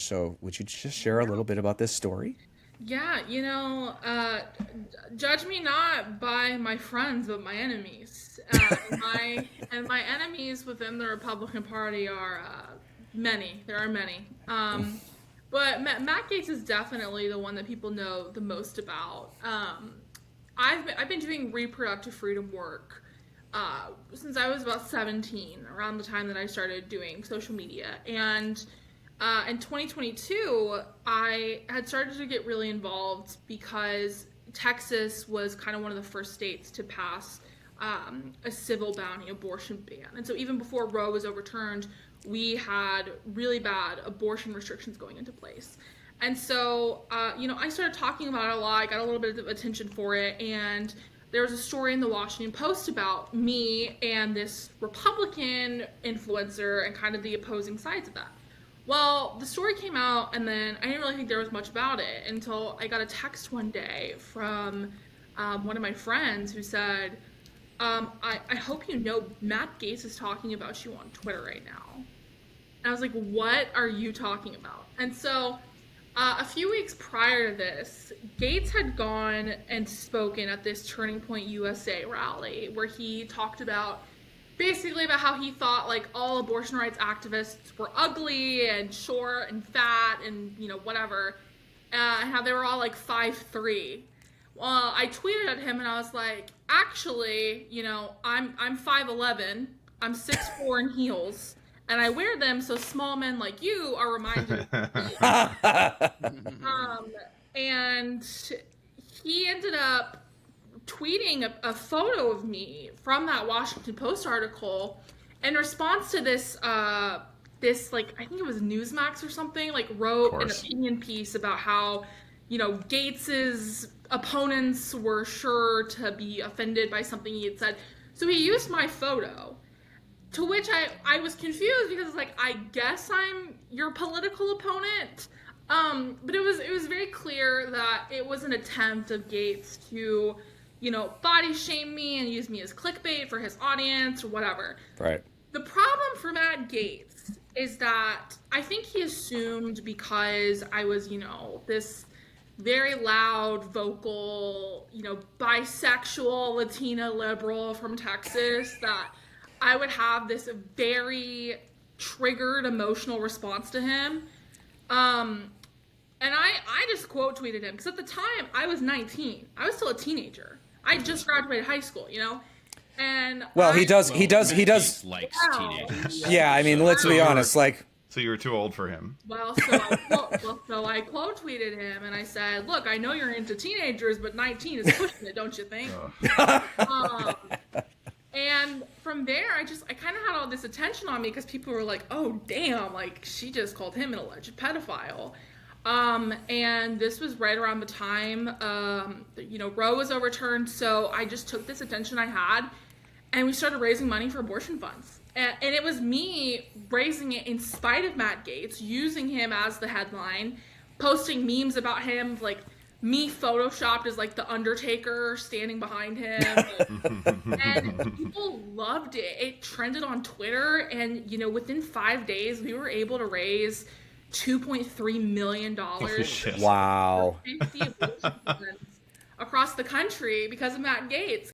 So would you just share a little bit about this story? Yeah, judge me not by my friends, but my enemies. My enemies within the Republican Party are many. There are many. But Matt Gaetz is definitely the one that people know the most about. I've been doing reproductive freedom work since I was about 17, around the time that I started doing social media. And in 2022, I had started to get really involved because Texas was kind of one of the first states to pass a civil bounty abortion ban. And so even before Roe was overturned, we had really bad abortion restrictions going into place. And so, I started talking about it a lot. I got a little bit of attention for it. And there was a story in the Washington Post about me and this Republican influencer and kind of the opposing sides of that. Well, the story came out, and then I didn't really think there was much about it until I got a text one day from one of my friends who said, I hope you know Matt Gaetz is talking about you on Twitter right now. And I was like, what are you talking about? And so a few weeks prior to this, Gaetz had gone and spoken at this Turning Point USA rally where he talked about basically about how he thought like all abortion rights activists were ugly and short and fat and whatever, and how they were all like 5'3". Well, I tweeted at him and I was like, actually, I'm 5'11", I'm 6'4" in heels, and I wear them so small men like you are reminded of me. And he ended up tweeting a photo of me from that Washington Post article in response to this I think it was Newsmax or something, like wrote an opinion piece about how Gates's opponents were sure to be offended by something he had said. So he used my photo, to which I was confused because it's like, I guess I'm your political opponent. But it was very clear that it was an attempt of Gaetz to body shame me and use me as clickbait for his audience or whatever. Right. The problem for Matt Gaetz is that I think he assumed because I was, this very loud, vocal, bisexual Latina liberal from Texas, that I would have this very triggered emotional response to him. And I just quote tweeted him because at the time I was 19. I was still a teenager. I just graduated high school, and he does likes teenagers. Yeah, I mean, let's be honest. Like, so you were too old for him. Well, so I quote tweeted him and I said, "Look, I know you're into teenagers, but 19 is pushing it, don't you think?" And from there, I kind of had all this attention on me because people were like, "Oh, damn! Like she just called him an alleged pedophile." And this was right around the time, Roe was overturned. So I just took this attention I had and we started raising money for abortion funds. And it was me raising it in spite of Matt Gaetz, using him as the headline, posting memes about him, like me photoshopped as like the Undertaker standing behind him. And people loved it. It trended on Twitter. And, within 5 days, we were able to raise $2.3 million. Wow. For 50 abortion funds across the country because of Matt Gaetz.